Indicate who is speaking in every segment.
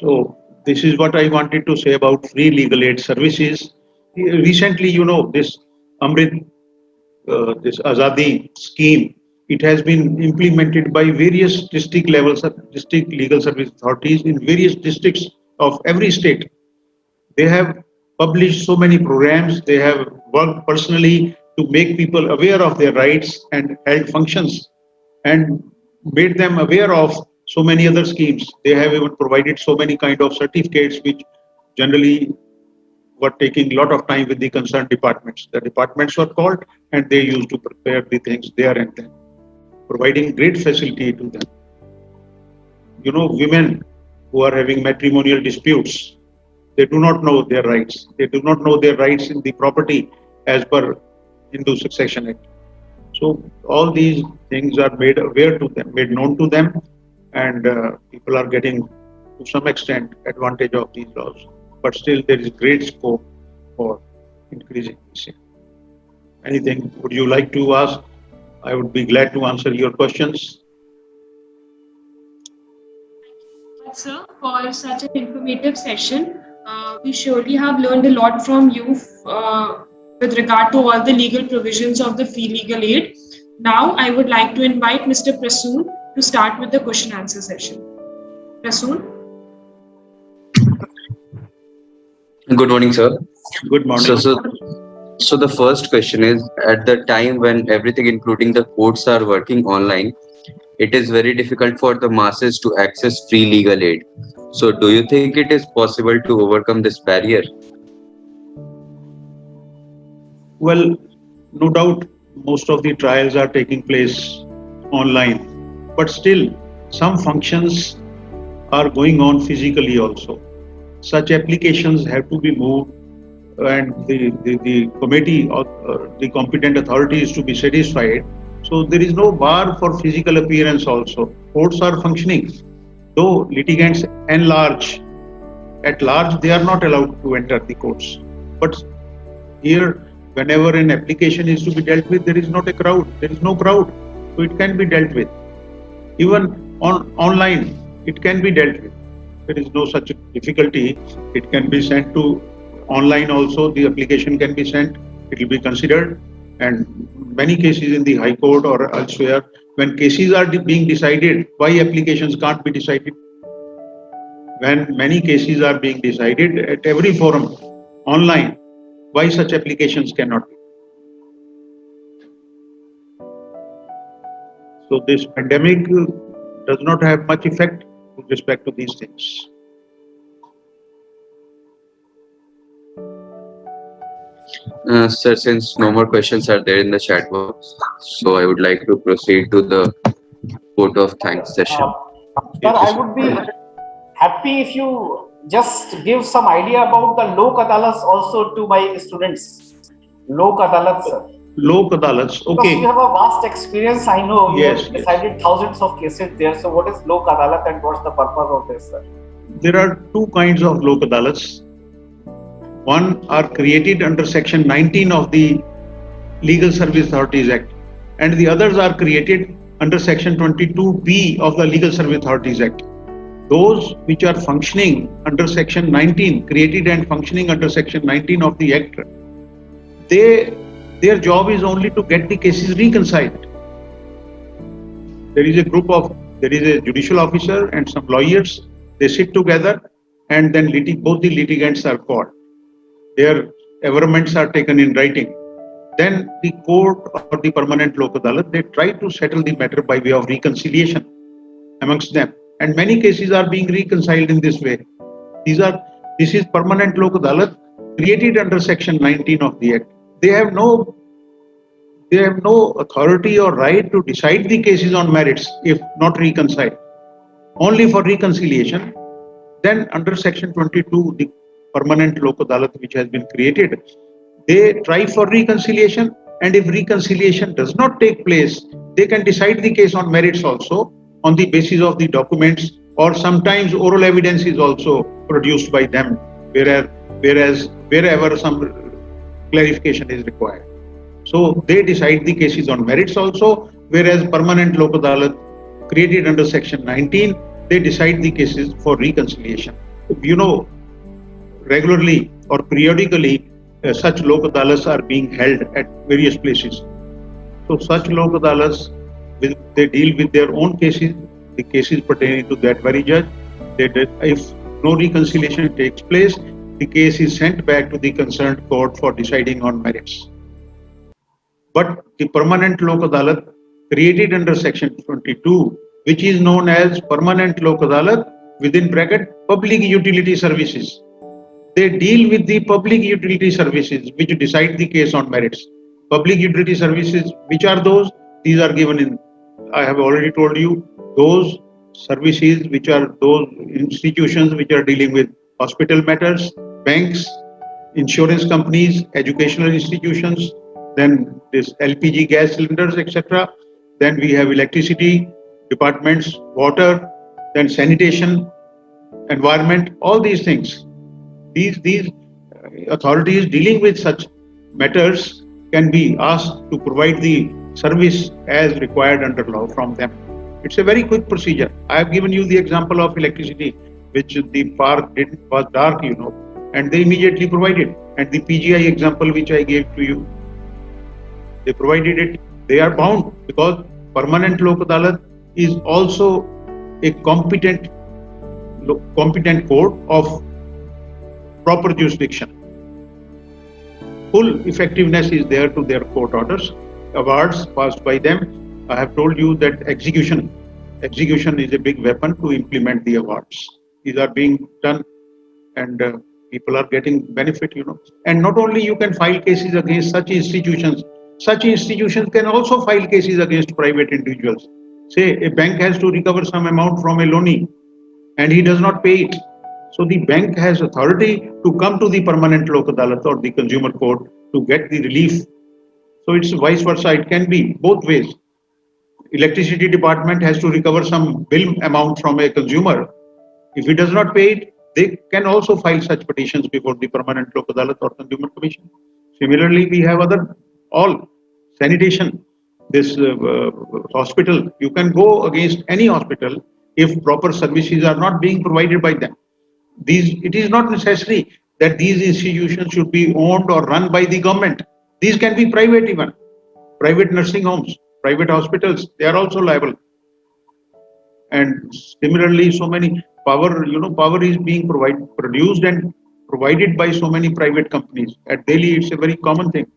Speaker 1: So this is what I wanted to say about free legal aid services. Recently, this Amrit, this Azadi scheme, it has been implemented by various district levels of district legal service authorities in various districts of every state. They have published so many programs. They have worked personally to make people aware of their rights and held functions and made them aware of so many other schemes. They have even provided so many kind of certificates which generally were taking a lot of time with the concerned departments. The departments were called and they used to prepare the things there and then, providing great facility to them. Women who are having matrimonial disputes, they do not know their rights. They do not know their rights in the property as per Hindu Succession Act. So all these things are made aware to them, made known to them, and people are getting to some extent advantage of these laws. But still, there is great scope for increasing this. Anything would you like to ask? I would be glad to answer your questions.
Speaker 2: Much, sir, for such an informative session. We surely have learned a lot from you with regard to all the legal provisions of the free legal aid. Now, I would like to invite Mr. Prasoon to start with the question answer session. Prasoon?
Speaker 3: Good morning, sir.
Speaker 1: Good
Speaker 3: So,
Speaker 1: morning.
Speaker 3: so, so the first question is, at the time when everything, including the courts, are working online, it is very difficult for the masses to access free legal aid. So, do you think it is possible to overcome this barrier?
Speaker 1: Well, no doubt most of the trials are taking place online, but still some functions are going on physically also. Such applications have to be moved and the committee or the competent authority is to be satisfied. So there is no bar for physical appearance also. Courts are functioning. Though litigants at large, they are not allowed to enter the courts. But here, whenever an application is to be dealt with, there is not a crowd. There is no crowd. So it can be dealt with. Even online, it can be dealt with. There is no such difficulty. It can be sent to online also. The application can be sent. It will be considered. And many cases in the High Court or elsewhere, when cases are being decided, why applications can't be decided? When many cases are being decided at every forum online, why such applications cannot be? So this pandemic does not have much effect with respect to these things.
Speaker 3: Sir, since no more questions are there in the chat box, so I would like to proceed to the vote of thanks session.
Speaker 4: Sir, I would be happy if you just give some idea about the Lok Adalats also to my students. Lok Adalats, sir.
Speaker 1: Lok Adalats,
Speaker 4: Because
Speaker 1: okay.
Speaker 4: you have a vast experience, I know you
Speaker 1: Yes,
Speaker 4: have decided thousands of cases there. So, what is Lok Adalat and what's the purpose of this, sir?
Speaker 1: There are two kinds of Lok Adalats. One are created under Section 19 of the Legal Service Authorities Act, and the others are created under Section 22B of the Legal Service Authorities Act. Those which are functioning under Section 19, created and functioning under Section 19 of the Act, their job is only to get the cases reconciled. There is a judicial officer and some lawyers. They sit together, and then both the litigants are called. Their averments are taken in writing. Then the court or the permanent Lok Adalat, they try to settle the matter by way of reconciliation amongst them. And many cases are being reconciled in this way. This is permanent Lok Adalat created under Section 19 of the Act. They have no authority or right to decide the cases on merits if not reconciled. Only for reconciliation. Then under Section 22, the permanent Lok Adalat which has been created, they try for reconciliation, and if reconciliation does not take place, they can decide the case on merits also on the basis of the documents, or sometimes oral evidence is also produced by them, whereas wherever some clarification is required. So they decide the cases on merits also, whereas permanent Lok Adalat created under Section 19, they decide the cases for reconciliation. you know, regularly or periodically, such lok adalats are being held at various places. So such lok adalats, they deal with their own cases, the cases pertaining to that very judge. If no reconciliation takes place, the case is sent back to the concerned court for deciding on merits. But the permanent lok adalat created under section 22, which is known as permanent lok adalat within bracket public utility services, they deal with the public utility services which decide the case on merits. Public utility services, which are those? These are given in, I have already told you, those services which are those institutions which are dealing with hospital matters, banks, insurance companies, educational institutions, then this LPG gas cylinders, etc. Then we have electricity departments, water, then sanitation, environment, all these things. These authorities dealing with such matters can be asked to provide the service as required under law from them. It's a very quick procedure. I have given you the example of electricity, which the park did was dark, and they immediately provided. And the PGI example which I gave to you, they provided it. They are bound because permanent lok adalat is also a competent court of proper jurisdiction. Full effectiveness is there to their court orders, awards passed by them. I have told you that execution is a big weapon to implement the awards. These are being done, and people are getting benefit. And not only you can file cases against such institutions can also file cases against private individuals. Say a bank has to recover some amount from a loanee and he does not pay it. So the bank has authority to come to the permanent lok adalat or the consumer court to get the relief. So it's vice versa. It can be both ways. Electricity department has to recover some bill amount from a consumer. If he does not pay it, they can also file such petitions before the permanent lok adalat or consumer commission. Similarly, we have other all sanitation. This hospital, you can go against any hospital if proper services are not being provided by them. It is not necessary that these institutions should be owned or run by the government. These can be private even, private nursing homes, private hospitals. They are also liable. And similarly, so many power is being produced and provided by so many private companies. At Delhi, it's a very common thing.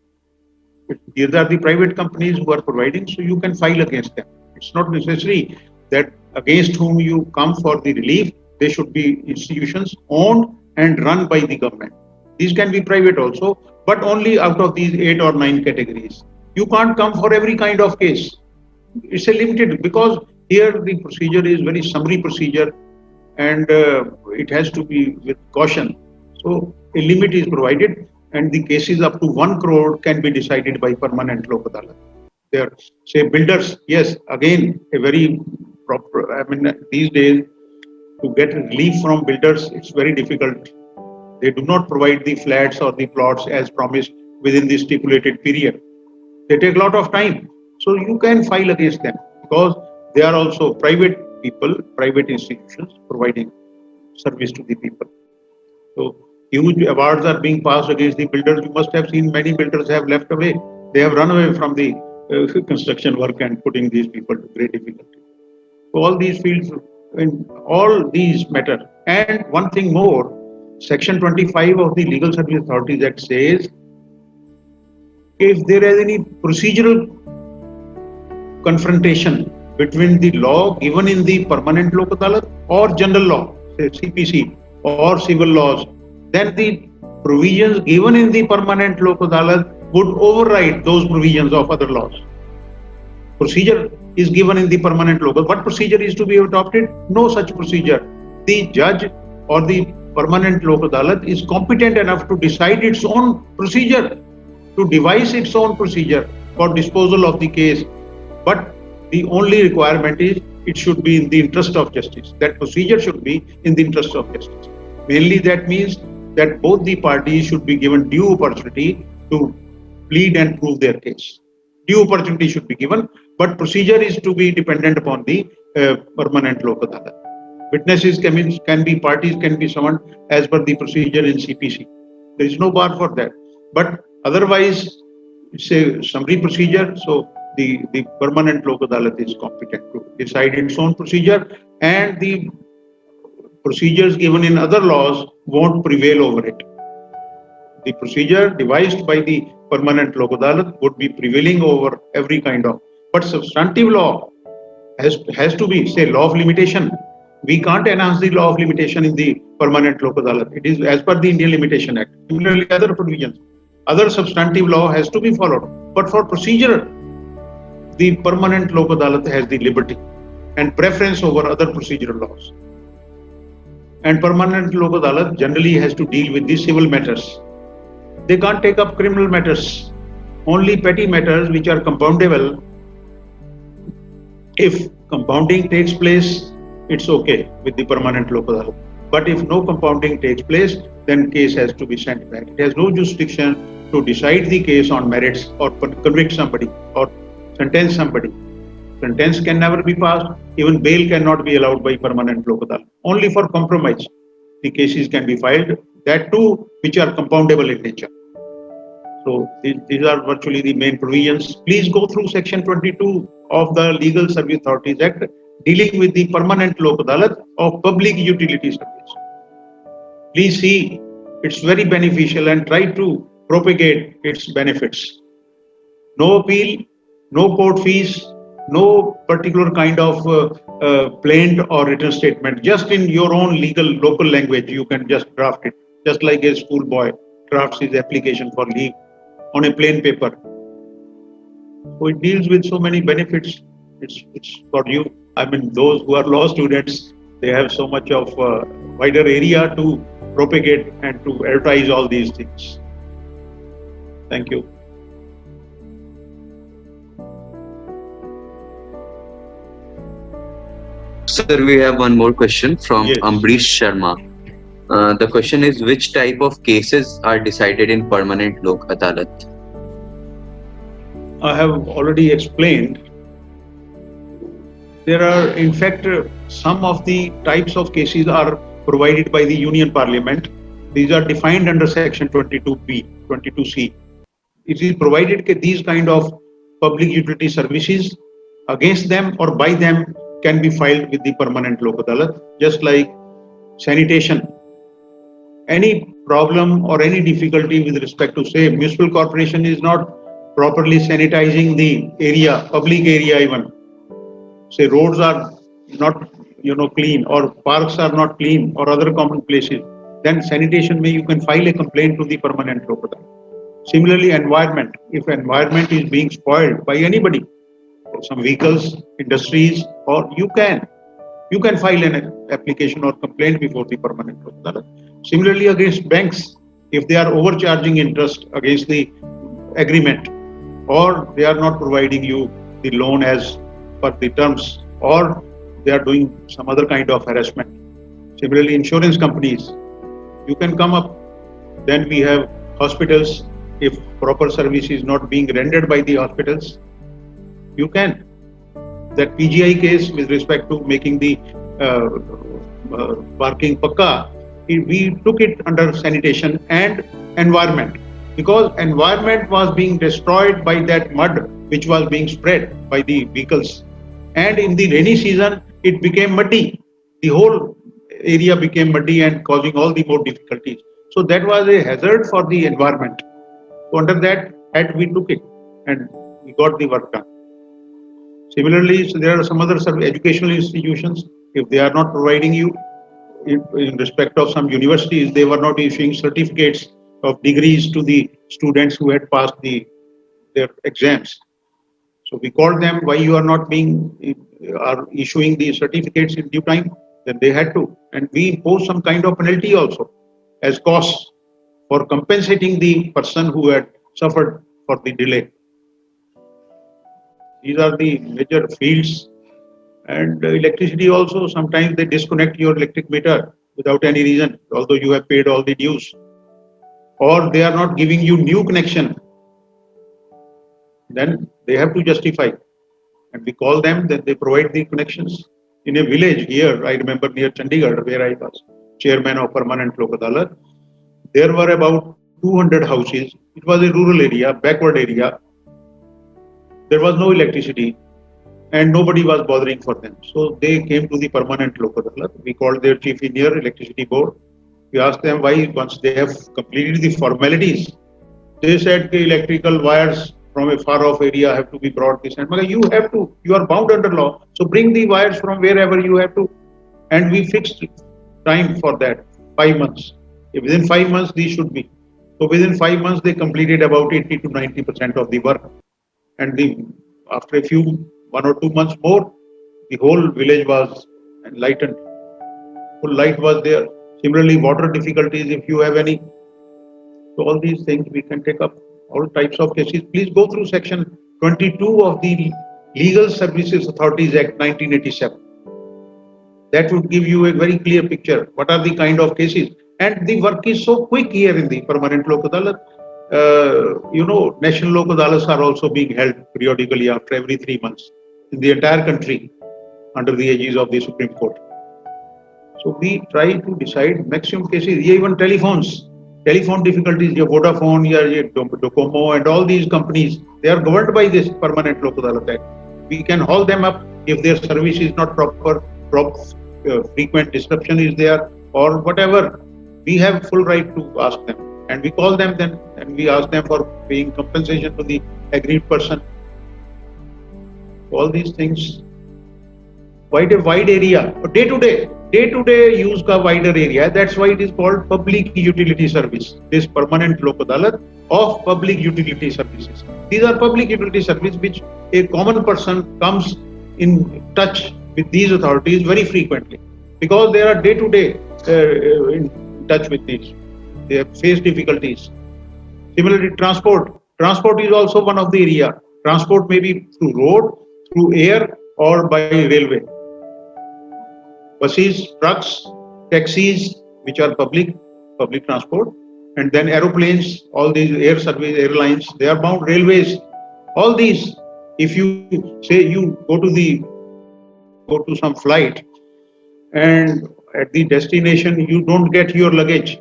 Speaker 1: These are the private companies who are providing, so you can file against them. It's not necessary that against whom you come for the relief, they should be institutions owned and run by the government. These can be private also, but only out of these 8 or 9 categories. You can't come for every kind of case. It's a limited, because here the procedure is very summary procedure, and it has to be with caution. So a limit is provided, and the cases up to 1 crore can be decided by permanent lok adalat. There, say builders, yes, again a very proper. I mean, these days to get relief from builders, it's very difficult. They do not provide the flats or the plots as promised within the stipulated period. They take a lot of time. So you can file against them because they are also private people, private institutions providing service to the people. So huge awards are being passed against the builders. You must have seen many builders have left away. They have run away from the construction work and putting these people to great difficulty. So all these fields, in all these matter. And one thing more, Section 25 of the Legal Service Authorities Act says if there is any procedural confrontation between the law given in the permanent lok adalat or general law, say CPC or civil laws, then the provisions given in the permanent lok adalat would override those provisions of other laws. Procedure is given in the permanent lok. What procedure is to be adopted? No such procedure. The judge or the permanent lok adalat is competent enough to decide its own procedure, to devise its own procedure for disposal of the case. But the only requirement is it should be in the interest of justice. That procedure should be in the interest of justice. Mainly that means that both the parties should be given due opportunity to plead and prove their case. Due opportunity should be given, but procedure is to be dependent upon the permanent lok adalat. Witnesses can be parties can be summoned as per the procedure in CPC. There is no bar for that. But otherwise, it's a summary procedure. So the permanent Lok Adalat is competent to decide its own procedure, and the procedures given in other laws won't prevail over it. The procedure devised by the permanent Lok Adalat would be prevailing over every kind of. But substantive law has to be, say, law of limitation. We can't enhance the law of limitation in the permanent Lok Adalat. It is as per the Indian Limitation Act. Similarly, other provisions, other substantive law has to be followed. But for procedure, the permanent Lok Adalat has the liberty and preference over other procedural laws. And permanent Lok Adalat generally has to deal with the civil matters. They can't take up criminal matters. Only petty matters which are compoundable. If compounding takes place, it's okay with the permanent Lok Adalat. But if no compounding takes place, then case has to be sent back. It has no jurisdiction to decide the case on merits or convict somebody or sentence somebody. Sentence can never be passed. Even bail cannot be allowed by permanent Lok Adalat. Only for compromise, the cases can be filed. That too, which are compoundable in nature. So these are virtually the main provisions. Please go through Section 22 of the Legal Service Authorities Act dealing with the permanent Lok Adalat of public utility service. Please see, it's very beneficial and try to propagate its benefits. No appeal, no court fees, no particular kind of plaint or written statement. Just in your own legal local language, you can just draft it, just like a schoolboy drafts his application for leave on a plain paper. So it deals with so many benefits. It's for you. I mean, those who are law students, they have so much of wider area to propagate and to advertise all these things. Thank you.
Speaker 3: Sir, we have one more question from
Speaker 1: Yes.
Speaker 3: Ambrish Sharma. The question is, which type of cases are decided in permanent Lok Adalat?
Speaker 1: I have already explained. There are, in fact, some of the types of cases are provided by the Union Parliament. These are defined under Section 22B, 22C. It is provided that these kind of public utility services against them or by them can be filed with the permanent Lok Adalat, just like sanitation. Any problem or any difficulty with respect to, say, municipal corporation is not properly sanitizing the area, public area even. Say roads are not clean or parks are not clean or other common places, then sanitation may you can file a complaint to the permanent Lok Adalat. Similarly, environment. If environment is being spoiled by anybody, some vehicles, industries, or you can file an application or complaint before the permanent Lok Adalat. Similarly, against banks, if they are overcharging interest against the agreement, or they are not providing you the loan as per the terms, or they are doing some other kind of harassment. Similarly, insurance companies, you can come up. Then we have hospitals. If proper service is not being rendered by the hospitals, you can. That PGI case with respect to making the parking pakka, we took it under sanitation and environment, because environment was being destroyed by that mud which was being spread by the vehicles, and in the rainy season it became muddy. The whole area became muddy and causing all the more difficulties. So that was a hazard for the environment. So under that head we took it and we got the work done. Similarly, so there are some other educational institutions. If they are not providing you, in respect of some universities, they were not issuing certificates of degrees to the students who had passed their exams. So we called them, why you are not are issuing the certificates in due time? Then they had to, and we imposed some kind of penalty also as costs for compensating the person who had suffered for the delay. These are the major fields. And electricity also, sometimes they disconnect your electric meter without any reason, although you have paid all the dues. Or they are not giving you new connection. Then they have to justify. And we call them, then they provide the connections. in a village here, I remember near Chandigarh, where I was chairman of Permanent Lok Adalat, there were about 200 houses. It was a rural area, backward area. There was no electricity and nobody was bothering for them. So they came to the Permanent Lok Adalat. We called their chief engineer, electricity board. We asked them why, once they have completed the formalities, they said the electrical wires from a far off area have to be brought this and you have to, you are bound under law. So bring the wires from wherever you have to. And we fixed time for that, 5 months. Within 5 months, these should be. So within 5 months, they completed about 80 to 90% of the work. And after a few, 1 or 2 months more, the whole village was enlightened. Full light was there. Similarly, water difficulties, if you have any. So all these things we can take up all types of cases. Please go through section 22 of the Legal Services Authorities Act 1987. That would give you a very clear picture. What are the kind of cases? And the work is so quick here in the Permanent Lok Adalat. National Lok Adalats are also being held periodically after every 3 months in the entire country under the aegis of the Supreme Court. So we try to decide maximum cases. Even telephone difficulties, your Vodafone, your Docomo, and all these companies, they are governed by this Permanent Lok Adalat Act. We can haul them up if their service is not proper, frequent disruption is there, or whatever. We have full right to ask them, and we call them then, and we ask them for paying compensation to the aggrieved person. All these things, quite a wide area, day-to-day use का wider area. That's why it is called public utility service. This Permanent Lok Adalat of public utility services. These are public utility services which a common person comes in touch with these authorities very frequently, because they are day-to-day in touch with these. They face difficulties. Similarly, transport. Transport is also one of the area. Transport may be through road, through air, or by railway. Buses, trucks, taxis, which are public transport, and then aeroplanes, all these air service, airlines, they are bound, railways, all these. If you say you go to some flight and at the destination you don't get your luggage,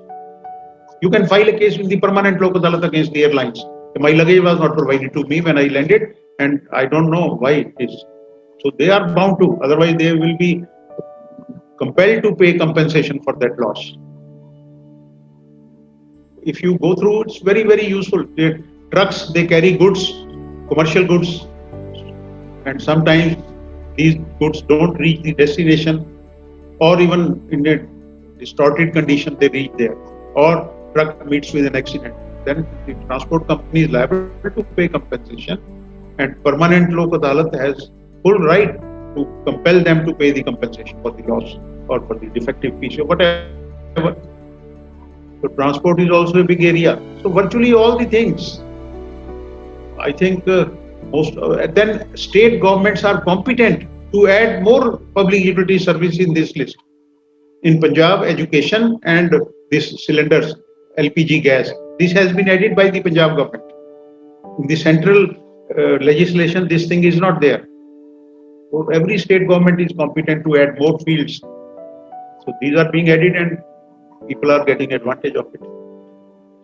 Speaker 1: you can file a case with the Permanent Lok Adalat against the airlines. My luggage was not provided to me when I landed, and I don't know why it is. So they are bound to, otherwise they will be compelled to pay compensation for that loss. If you go through, it's very, very useful. The trucks, they carry goods, commercial goods, and sometimes these goods don't reach the destination, or even in a distorted condition they reach there, or truck meets with an accident. Then the transport company is liable to pay compensation, and Permanent Lok Adalat has full right to compel them to pay the compensation for the loss or for the defective piece or whatever. So transport is also a big area. So virtually all the things, I think then state governments are competent to add more public utility service in this list. In Punjab, education and this cylinders, LPG gas, this has been added by the Punjab government. In the central legislation, this thing is not there. So every state government is competent to add more fields. So these are being added and people are getting advantage of it.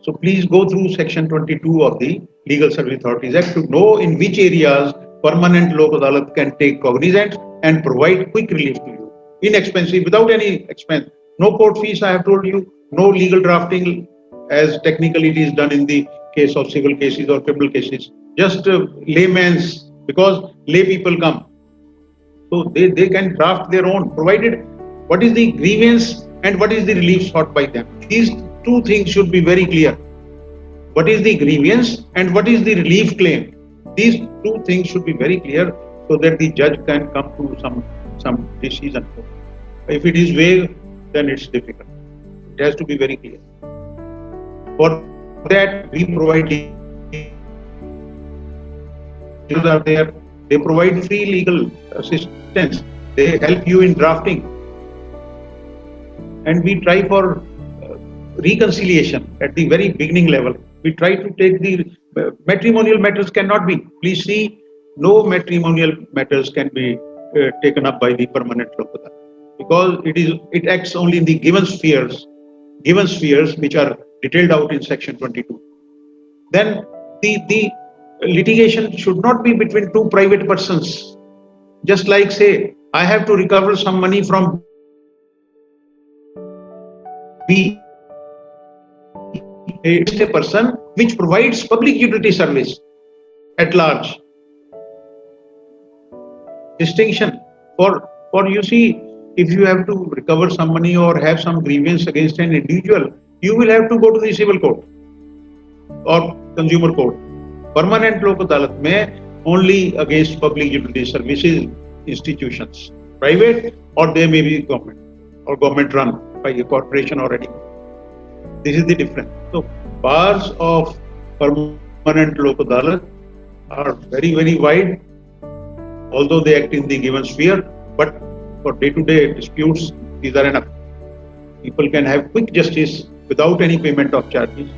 Speaker 1: So please go through section 22 of the Legal Service Authorities Act to know in which areas Permanent Lok Adalat can take cognizance and provide quick relief to you. Inexpensive, without any expense. No court fees, I have told you, no legal drafting as technically it is done in the case of civil cases or criminal cases. Just layman's, because lay people come. So they can draft their own, provided what is the grievance and what is the relief sought by them. These two things should be very clear. What is the grievance and what is the relief claim? These two things should be very clear so that the judge can come to some decision. If it is vague, then it's difficult. It has to be very clear. For that, we provide legal are there. They provide free legal assistance. They help you in drafting. And we try for reconciliation at the very beginning level. We try to take the matrimonial matters cannot be. Please see, no matrimonial matters can be taken up by the permanent Lok Adalat, because it acts only in the given spheres which are detailed out in section 22. Then the litigation should not be between two private persons. Just like, say, I have to recover some money from B, it's a person which provides public utility service at large. Distinction for you see, if you have to recover some money or have some grievance against an individual, you will have to go to the civil court or consumer court. Permanent Lok Adalat mein only against public utility services institutions, private or they may be government or government run by a corporation or any. This is the difference. So bars of permanent Lok Adalat are very wide, although they act in the given sphere, but for day-to-day disputes, these are enough. People can have quick justice without any payment of charges.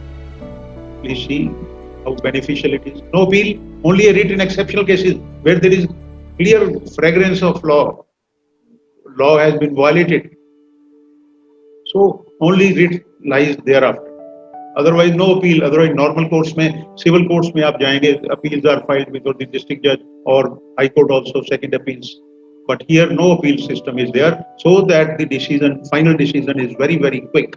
Speaker 1: Please see how beneficial it is. No appeal, only a writ in exceptional cases where there is clear fragrance of law. Law has been violated. So only writ lies thereafter. Otherwise, no appeal. Otherwise, normal courts में, civil courts में आप जाएंगे, appeals are filed before the district judge or high court also second appeals. But here, no appeal system is there, so that the final decision is very quick.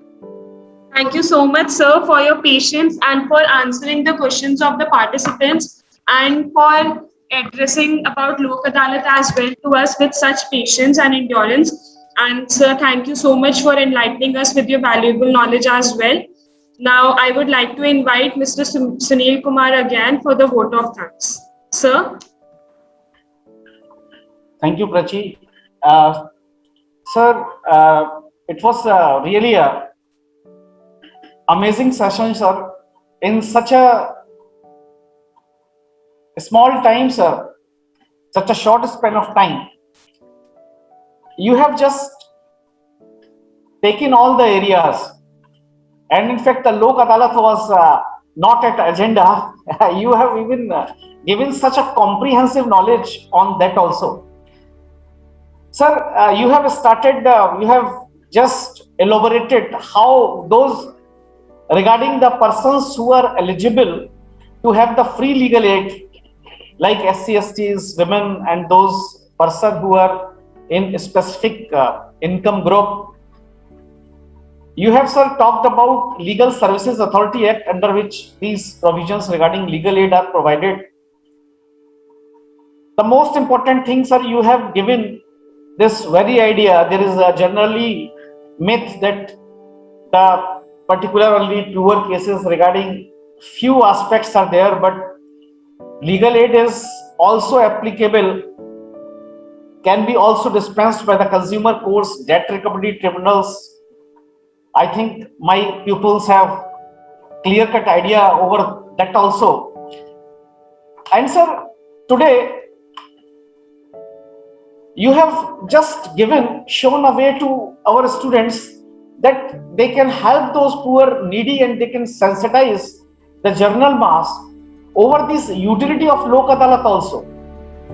Speaker 2: Thank you so much, sir, for your patience and for answering the questions of the participants and for addressing about Lok Adalat as well to us with such patience and endurance. And sir, thank you so much for enlightening us with your valuable knowledge as well. Now, I would like to invite Mr. Sunil Kumar again for the vote of thanks. Sir?
Speaker 4: Thank you, Prachi. Sir, it was really a amazing session, sir. In such a small time, sir, such a short span of time, you have just taken all the areas. And in fact, the Lok Adalat was not at agenda. You have even given such a comprehensive knowledge on that also. Sir, you have started, you have just elaborated how those regarding the persons who are eligible to have the free legal aid, like SC/STs, women, and those persons who are in a specific income group. You have, sir, talked about Legal Services Authority Act, under which these provisions regarding legal aid are provided. The most important thing, sir, you have given this very idea. There is a generally myth that the particularly truer cases regarding few aspects are there, but legal aid is also applicable, can be also dispensed by the consumer courts, debt recovery tribunals. I think my pupils have clear-cut idea over that also. And sir, today you have just shown a way to our students that they can help those poor, needy, and they can sensitize the general mass over this utility of Lok Adalat also.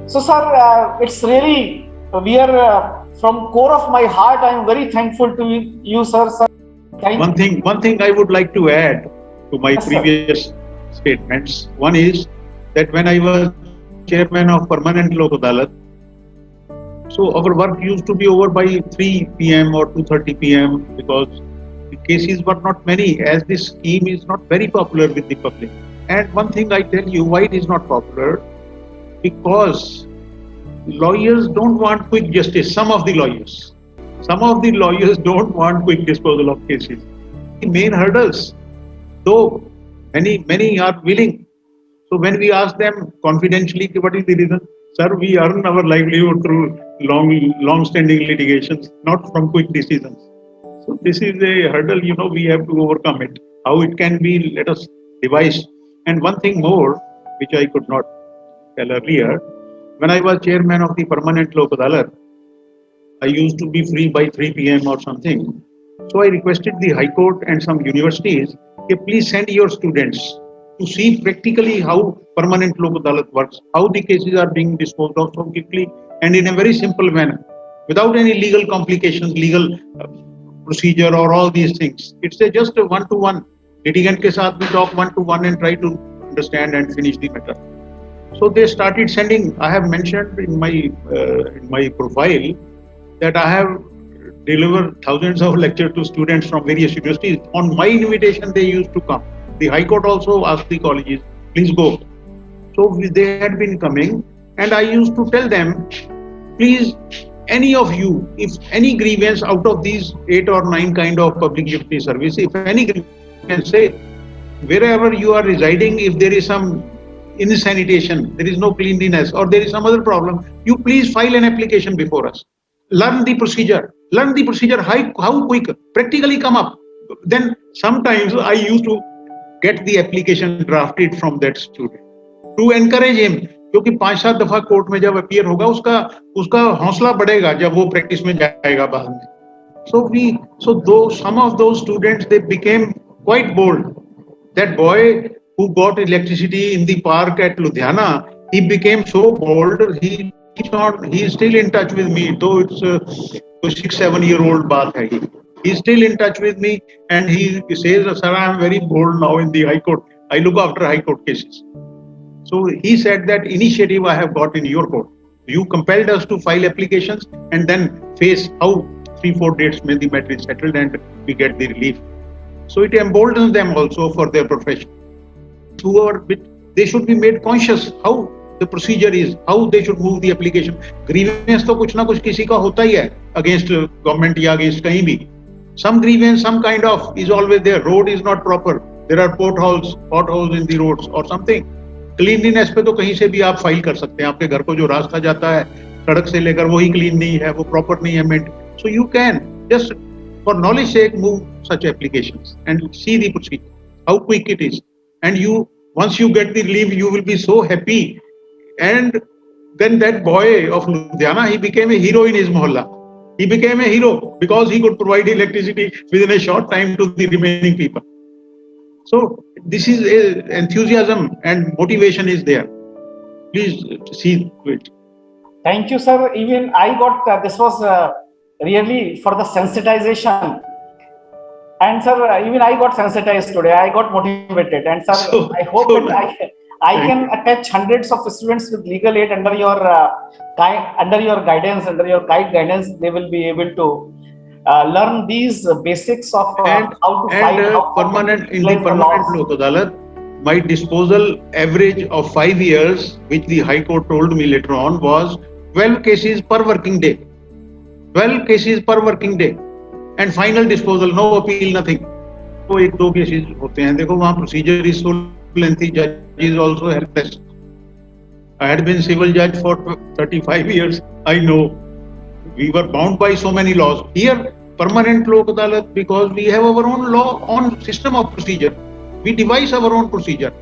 Speaker 4: So sir, it's really, we are from core of my heart, I am very thankful to you, sir.
Speaker 1: One thing I would like to add to my previous statements. One is that when I was chairman of permanent Lok Adalat, so our work used to be over by 3 p.m. or 2:30 p.m. because the cases were not many, as this scheme is not very popular with the public. And one thing I tell you why it is not popular, because lawyers don't want quick justice. Some of the lawyers don't want quick disposal of cases. The main hurdles, though many are willing. So when we ask them confidentially, what is the reason? Sir, we earn our livelihood through long-standing litigations, not from quick decisions. So this is a hurdle, we have to overcome it. How it can be, let us devise. And one thing more, which I could not tell earlier, when I was chairman of the permanent Lok Adalat, I used to be free by 3 p.m. or something. So I requested the High Court and some universities, okay, please send your students to see practically how permanent Lok Adalat works, how the cases are being disposed of so quickly, and in a very simple manner, without any legal complications, legal procedure or all these things. It's a just a one to one. Litigant ke saath we talk one to one and try to understand and finish the matter. So they started sending. I have mentioned in my profile that I have delivered thousands of lectures to students from various universities. On my invitation, they used to come. The High Court also asked the colleges, please go. So they had been coming, and I used to tell them, please, any of you, if any grievance out of these 8 or 9 kind of public utility service, if any grievance, you can say, wherever you are residing, if there is some insanitation, there is no cleanliness, or there is some other problem, you please file an application before us. Learn the procedure, how quick, practically come up. Then sometimes I used to get the application drafted from that student to encourage him, क्योंकि 5-7 दफा court में जब appear होगा उसका उसका हौसला बढ़ेगा जब वो प्रैक्टिस में जाएगा बाद में. So though some of those students, they became quite bold. That boy who got electricity in the park at Ludhiana, he became so bold. He is still in touch with me, though it's a 6-7 year old baat hai. He's still in touch with me, and he says, "Sir, I am very bold now in the High Court. I look after High Court cases." So he said that initiative I have got in your court. You compelled us to file applications and then face how 3-4 days may the matter is settled and we get the relief. So it emboldens them also for their profession. These who are they should be made conscious how the procedure is, how they should move the application. Grievance तो कुछ ना कुछ किसी का होता ही है against government या against कहीं भी. Some grievance, some kind of is always there. Road is not proper. There are potholes in the roads or something. Cleanliness पे तो कहीं से भी आप फाइल कर सकते हैं. आपके घर को जो रास्ता जाता है सड़क से लेकर वही क्लीन नहीं है, वो प्रॉपर नहीं है maintain. So you can just for knowledge sake move such applications and see the procedure, how quick it is, and you, once you get the relief, you will be so happy. And then that boy of Ludhiana, he became a hero in his mohalla. He became a hero because he could provide electricity within a short time to the remaining people. So this is enthusiasm and motivation is there. Please see to it.
Speaker 4: Thank you, sir. Even I got this was really for the sensitization. And sir, even I got sensitized today. I got motivated. And sir, I hope that I can attach hundreds of students with legal aid under your guidance, under your guidance. They will be able to learn these basics of how to file, how
Speaker 1: permanent in the permanent Lok Adalat. My disposal average of 5 years, which the High Court told me later on, was 12 cases per working day. 12 cases per working day. And final disposal, no appeal, nothing. तो 1-2 cases होते हैं. देखो वहाँ procedure is so lengthy, judge is also helpless. I had been civil judge for 35 years. I know we were bound by so many laws. Here, permanent Lok Adalat, because we have our own law, own system of procedure. We devise our own procedure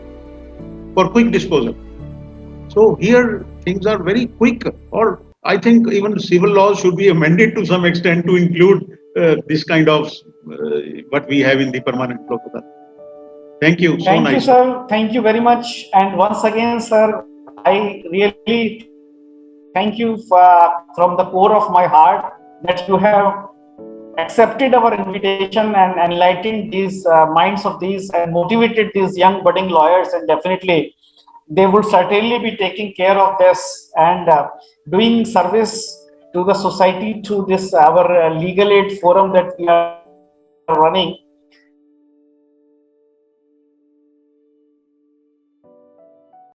Speaker 1: for quick disposal. So here things are very quick, or I think even civil laws should be amended to some extent to include this kind of what we have in the permanent Lok Adalat. Thank you.
Speaker 4: Thank you, sir. Thank you very much. And once again, sir, I really thank you from the core of my heart that you have accepted our invitation and enlightened these minds of these and motivated these young budding lawyers, and definitely they will certainly be taking care of this and doing service to the society through this our legal aid forum that we are running.